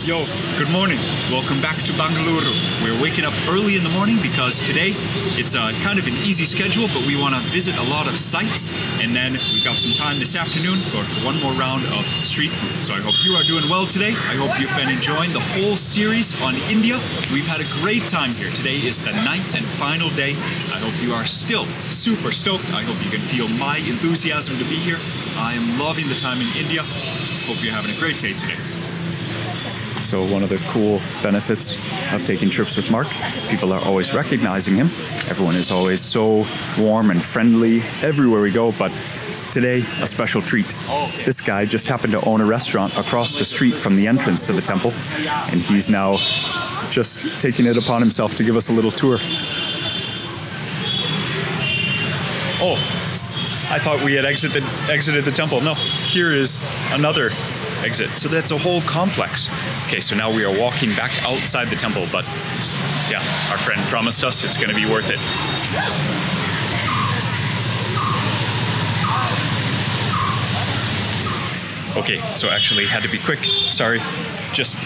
Yo, good morning. Welcome back to Bangalore. We're waking up early in the morning because today it's kind of an easy schedule, but we want to visit a lot of sites, and then we've got some time this afternoon going for one more round of street food. So I hope you are doing well today. I hope you've been enjoying the whole series on India. We've had a great time here. Today is the 9th and final day. I hope you are still super stoked. I hope you can feel my enthusiasm to be here. I am loving the time in India. Hope you're having a great day today. So one of the cool benefits of taking trips with Mark, people are always recognizing him. Everyone is always so warm and friendly everywhere we go, but today, a special treat. This guy just happened to own a restaurant across the street from the entrance to the temple, and he's now just taking it upon himself to give us a little tour. Oh, I thought we had exited the temple. No, here is another exit. So that's a whole complex. Okay, so now we are walking back outside the temple, but yeah, our friend promised us it's going to be worth it. Okay, so actually had to be quick. Sorry.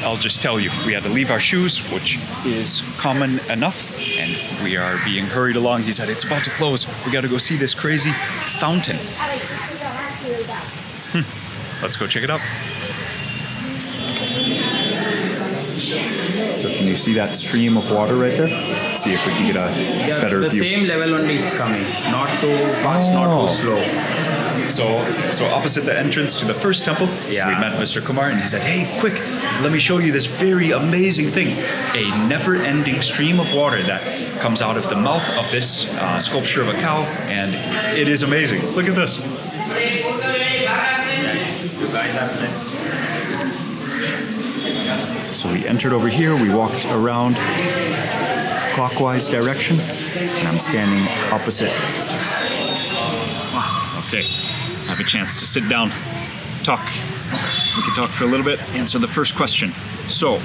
I'll just tell you, we had to leave our shoes, which is common enough, and we are being hurried along. He said, it's about to close. We got to go see this crazy fountain. Let's go check it out. So can you see that stream of water right there? Let's see if we can get a better view. The same level only it's coming, not too fast, not too slow. So opposite the entrance to the first temple, we met Mr. Kumar, and he said, hey, quick, let me show you this very amazing thing. A never-ending stream of water that comes out of the mouth of this sculpture of a cow, and it is amazing. Look at this. You guys are blessed. So we entered over here, we walked around clockwise direction, and I'm standing opposite. Wow, okay. Have a chance to sit down, talk. We can talk for a little bit, answer the first question. So,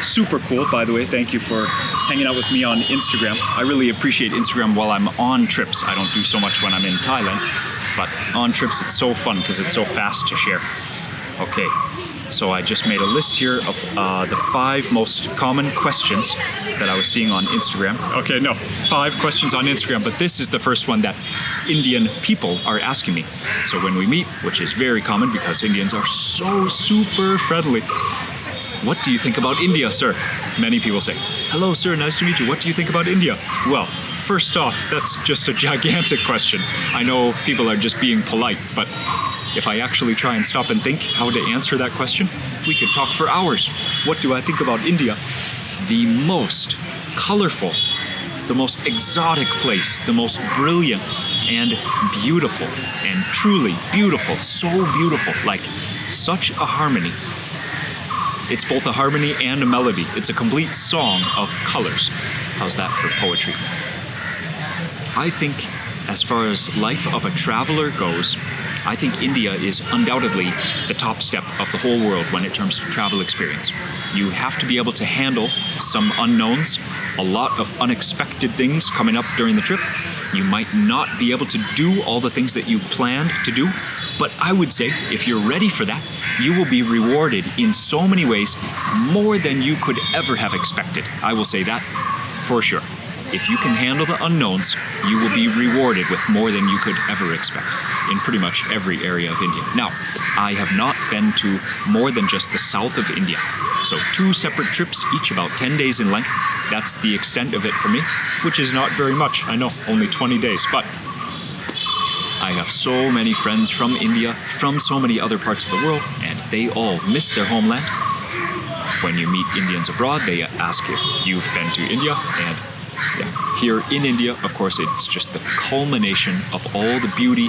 super cool, by the way. Thank you for hanging out with me on Instagram. I really appreciate Instagram while I'm on trips. I don't do so much when I'm in Thailand, but on trips it's so fun because it's so fast to share. Okay, so I just made a list here of the 5 most common questions that I was seeing on Instagram. Okay, no, 5 questions on Instagram, but this is the first one that Indian people are asking me. So when we meet, which is very common because Indians are so super friendly. What do you think about India, sir? Many people say, hello, sir, nice to meet you. What do you think about India? Well, first off, that's just a gigantic question. I know people are just being polite, but if I actually try and stop and think how to answer that question, we could talk for hours. What do I think about India? The most colorful, the most exotic place, the most brilliant and beautiful, and truly beautiful, so beautiful, like such a harmony. It's both a harmony and a melody. It's a complete song of colors. How's that for poetry? I think as far as life of a traveler goes, I think India is undoubtedly the top step of the whole world when it comes to travel experience. You have to be able to handle some unknowns, a lot of unexpected things coming up during the trip. You might not be able to do all the things that you planned to do, but I would say if you're ready for that, you will be rewarded in so many ways, more than you could ever have expected. I will say that for sure. If you can handle the unknowns, you will be rewarded with more than you could ever expect in pretty much every area of India. Now, I have not been to more than just the south of India. So 2 separate trips, each about 10 days in length. That's the extent of it for me, which is not very much. I know, only 20 days, but I have so many friends from India, from so many other parts of the world, and they all miss their homeland. When you meet Indians abroad, they ask if you've been to India, and here in India, of course, it's just the culmination of all the beauty,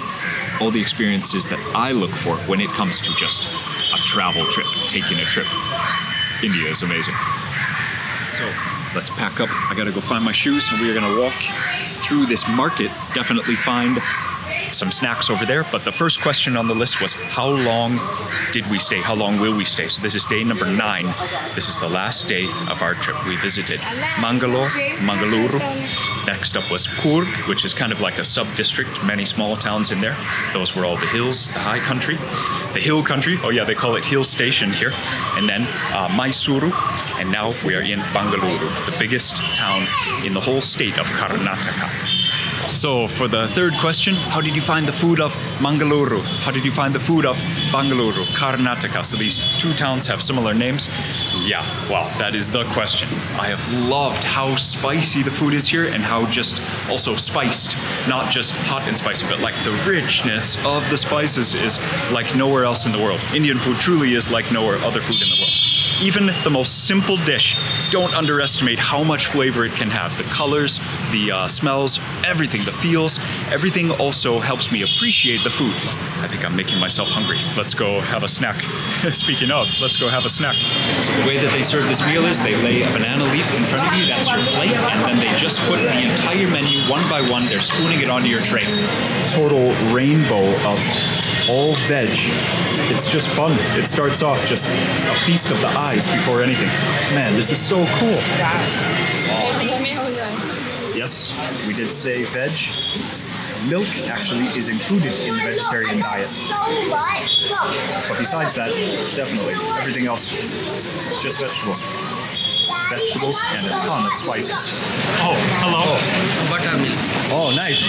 all the experiences that I look for when it comes to just a travel trip, taking a trip. India is amazing. So let's pack up. I gotta go find my shoes, and we are gonna walk through this market, definitely find some snacks over there. But the first question on the list was, how long did we stay? How long will we stay? So this is day number 9. This is the last day of our trip. We visited Mangalore, Mangaluru. Next up was Coorg, which is kind of like a sub-district, many small towns in there. Those were all the hills, the high country, the hill country. Oh yeah, they call it hill station here. And then Mysuru, and now we are in Bangalore, the biggest town in the whole state of Karnataka. So for the third question, how did you find the food of Mangaluru? How did you find the food of Bangalore, Karnataka? So these two towns have similar names. Yeah, well, that is the question. I have loved how spicy the food is here and how just also spiced, not just hot and spicy, but like the richness of the spices is like nowhere else in the world. Indian food truly is like nowhere other food in the world. Even the most simple dish, don't underestimate how much flavor it can have. The colors, the smells, everything, the feels, everything also helps me appreciate the food. I think I'm making myself hungry. Let's go have a snack. Speaking of, let's go have a snack. So the way that they serve this meal is they lay a banana leaf in front of you, that's your plate, and then they just put the entire menu one by one, they're spooning it onto your tray. Total rainbow of all veg. It's just fun. It starts off just a feast of the eyes before anything. Man, this is so cool. Yes, we did say veg. Milk actually is included in the vegetarian diet. But besides that, definitely everything else, just vegetables. Vegetables and a ton of spices. Oh, hello. Buttermilk. Oh, nice.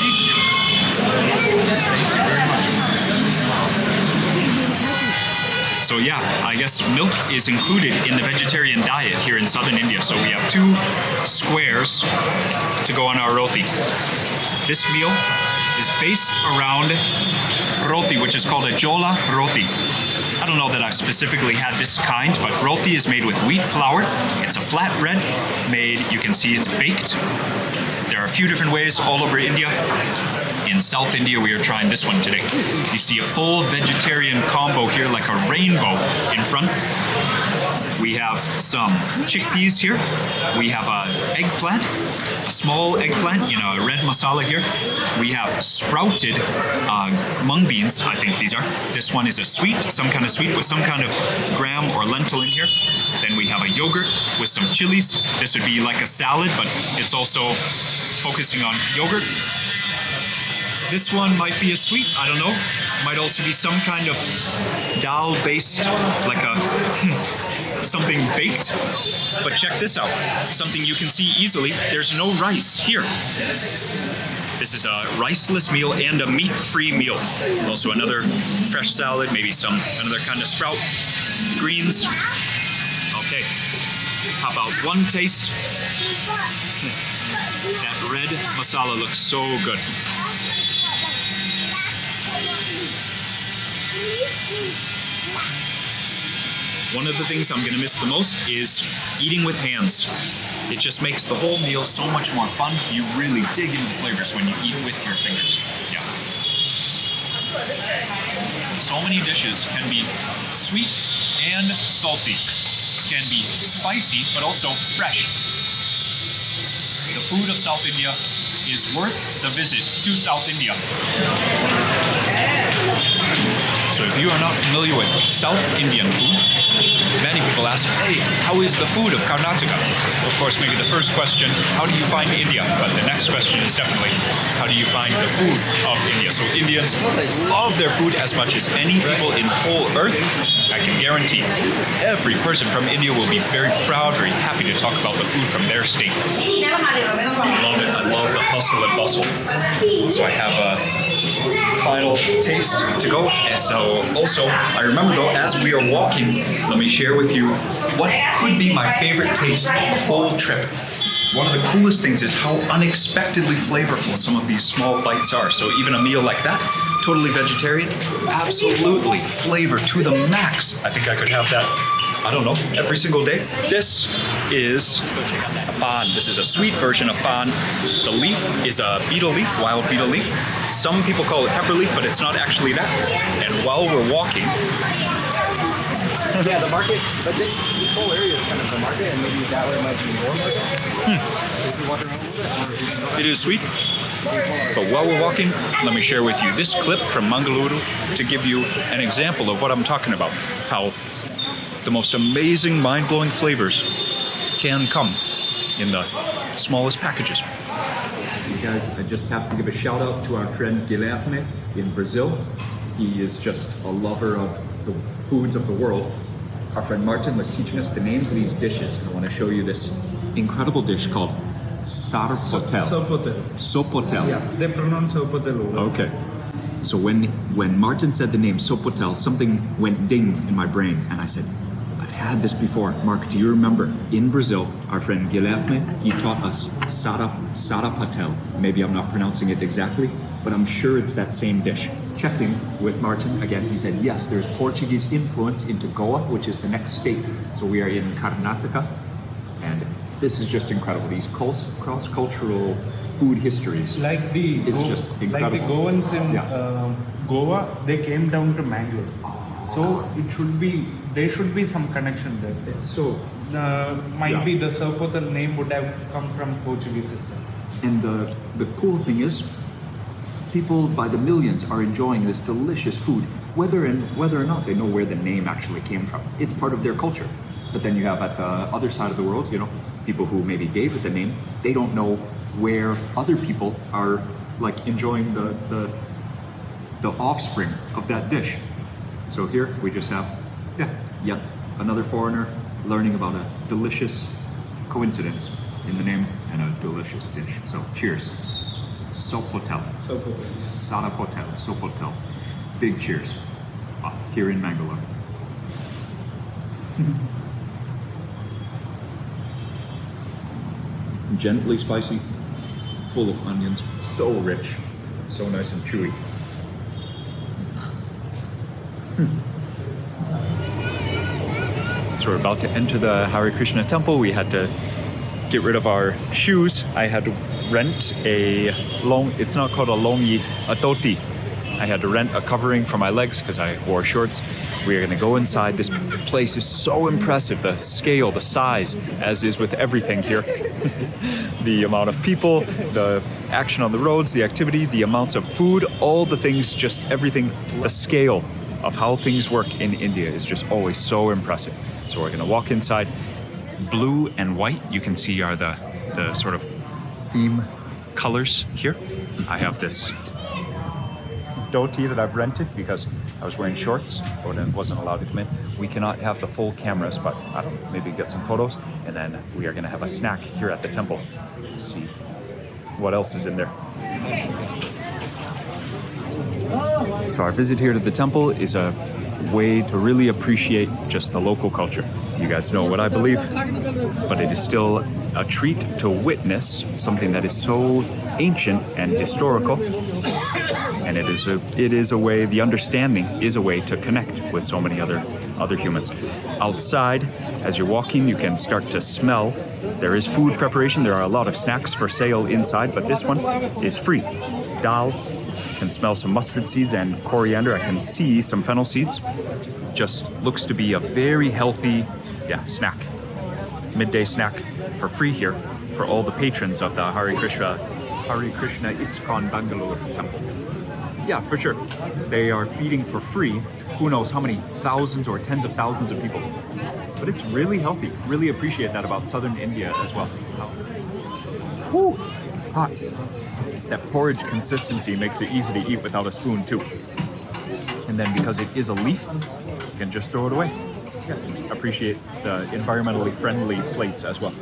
So yeah, I guess milk is included in the vegetarian diet here in southern India. So we have 2 squares to go on our roti. This meal is based around roti, which is called a jola roti. I don't know that I've specifically had this kind, but roti is made with wheat flour. It's a flat bread made, you can see it's baked. There are a few different ways all over India. In South India, we are trying this one today. You see a full vegetarian combo here, like a rainbow in front. We have some chickpeas here. We have an eggplant, a small eggplant in a red masala here. We have sprouted mung beans, I think these are. This one is a sweet, some kind of sweet with some kind of gram or lentil in here. Then we have a yogurt with some chilies. This would be like a salad, but it's also focusing on yogurt. This one might be a sweet, I don't know. Might also be some kind of dal-based, like a something baked. But check this out, something you can see easily. There's no rice here. This is a riceless meal and a meat-free meal. Also another fresh salad, maybe another kind of sprout, greens. Okay, how about one taste? That red masala looks so good. One of the things I'm gonna miss the most is eating with hands. It just makes the whole meal so much more fun. You really dig into the flavors when you eat with your fingers. Yeah. So many dishes can be sweet and salty. Can be spicy, but also fresh. The food of South India is worth the visit to South India. So if you are not familiar with South Indian food, many people ask, hey, how is the food of Karnataka? Of course, maybe the first question, how do you find India? But the next question is definitely, how do you find the food of India? So Indians love their food as much as any people in whole earth. I can guarantee every person from India will be very proud, very happy to talk about the food from their state. I love it. I love the hustle and bustle. So I have a final taste to go. And so also, I remember though, as we are walking, let me share with you what could be my favorite taste of the whole trip. One of the coolest things is how unexpectedly flavorful some of these small bites are. So even a meal like that, totally vegetarian, absolutely flavor to the max. I think I could have that, I don't know, every single day. This is pan. This is a sweet version of pan. The leaf is a beetle leaf, wild beetle leaf. Some people call it pepper leaf, but it's not actually that. And while we're walking, yeah, the market, but this whole area is kind of the market, and maybe that way it might be more market. If you walk around a little bit, or if you can go it is sweet. But while we're walking, let me share with you this clip from Mangaluru to give you an example of what I'm talking about. How the most amazing, mind-blowing flavors can come in the smallest packages. So you guys, I just have to give a shout out to our friend Guilherme in Brazil. He is just a lover of the foods of the world. Our friend Martin was teaching us the names of these dishes. I want to show you this incredible dish called sarpotel. Sopotel. Sopotel. Yeah, they pronounce Sopotel over. Okay. So when Martin said the name Sopotel, something went ding in my brain, and I said, I've had this before. Mark, do you remember? In Brazil, our friend Guilherme, he taught us sarapatel. Maybe I'm not pronouncing it exactly, but I'm sure it's that same dish. Checking with Martin again, he said yes, there's Portuguese influence into Goa, which is the next state. So we are in Karnataka, and this is just incredible. These cross-cultural food histories. Like the just incredible. like the Goans in Yeah. Goa, they came down to Mangalore. So there should be some connection there. It's so, Might be the Sopotel name would have come from Portuguese itself. and the cool thing is, people by the millions are enjoying this delicious food, whether or not they know where the name actually came from. It's part of their culture. But then you have at the other side of the world, people who maybe gave it the name, they don't know where other people are like enjoying the offspring of that dish. So here we just have, yet another foreigner learning about a delicious coincidence in the name and a delicious dish. So cheers. Sopotel. Sopotel. Sarapotel. Sopotel. Big cheers. Here in Mangalore. Gently spicy, full of onions, so rich, so nice and chewy. So we're about to enter the Hare Krishna temple. We had to get rid of our shoes. I had to rent it's not called a longi, a dhoti. I had to rent a covering for my legs because I wore shorts. We are going to go inside. This place is so impressive. The scale, the size, as is with everything here. The amount of people, the action on the roads, the activity, the amounts of food, all the things, just everything. The scale of how things work in India is just always so impressive. So we're going to walk inside. Blue and white, you can see, are the sort of theme colors here. I have this dhoti that I've rented because I was wearing shorts but it wasn't allowed to come in. We cannot have the full cameras, but I don't know, maybe get some photos, and then we are going to have a snack here at the temple. See what else is in there. So our visit here to the temple is a way to really appreciate just the local culture. You guys know what I believe, but it is still a treat to witness something that is so ancient and historical. And it is a way, the understanding is a way to connect with so many other humans. Outside, as you're walking, you can start to smell. There is food preparation. There are a lot of snacks for sale inside, but this one is free. Dal, can smell some mustard seeds and coriander. I can see some fennel seeds. Just looks to be a very healthy, snack. Midday snack for free here for all the patrons of the Hare Krishna ISKCON Bangalore temple. Yeah, for sure. They are feeding for free who knows how many thousands or tens of thousands of people. But it's really healthy. Really appreciate that about southern India as well. Whew, hot. That porridge consistency makes it easy to eat without a spoon too. And then because it is a leaf, you can just throw it away. Yeah, appreciate the environmentally friendly plates as well.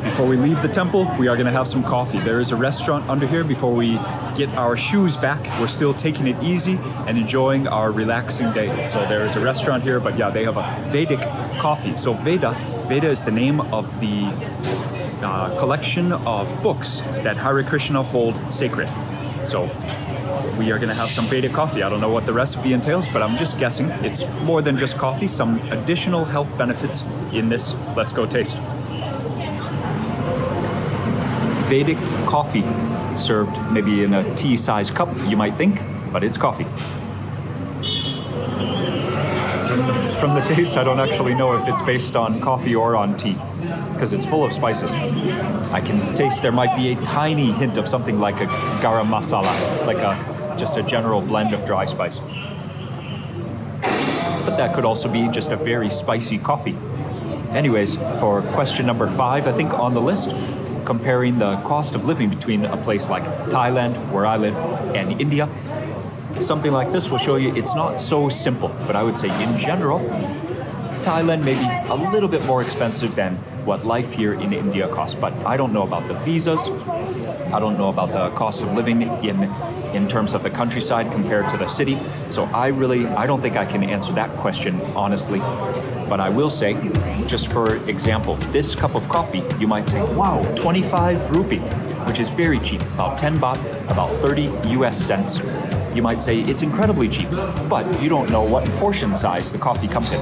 Before we leave the temple, we are going to have some coffee. There is a restaurant under here. Before we get our shoes back, we're still taking it easy and enjoying our relaxing day. So there is a restaurant here, but they have a Vedic coffee. So Veda is the name of the collection of books that Hare Krishna hold sacred. So we are going to have some Vedic coffee. I don't know what the recipe entails, but I'm just guessing it's more than just coffee, some additional health benefits in this. Let's go taste. Vedic coffee served maybe in a tea-sized cup, you might think, but it's coffee. from the taste, I don't actually know if it's based on coffee or on tea, because it's full of spices. I can taste there might be a tiny hint of something like a garam masala, like just a general blend of dry spice. But that could also be just a very spicy coffee. Anyways, for question number 5, I think on the list, comparing the cost of living between a place like Thailand, where I live, and India, something like this will show you it's not so simple. But I would say in general, Thailand may be a little bit more expensive than what life here in India costs. But I don't know about the visas. I don't know about the cost of living in terms of the countryside compared to the city. So I don't think I can answer that question honestly. But I will say, just for example, this cup of coffee, you might say, wow, 25 rupee, which is very cheap, about 10 baht, about 30 US cents. You might say it's incredibly cheap, but you don't know what portion size the coffee comes in.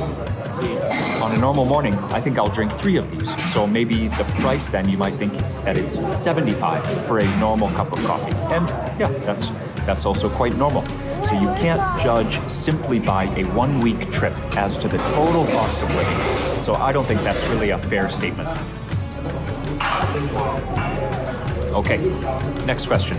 On a normal morning, I think I'll drink 3 of these. So maybe the price then, you might think that it's 75 for a normal cup of coffee. And yeah, that's also quite normal. So you can't judge simply by a 1-week trip as to the total cost of living. So I don't think that's really a fair statement. Okay, next question.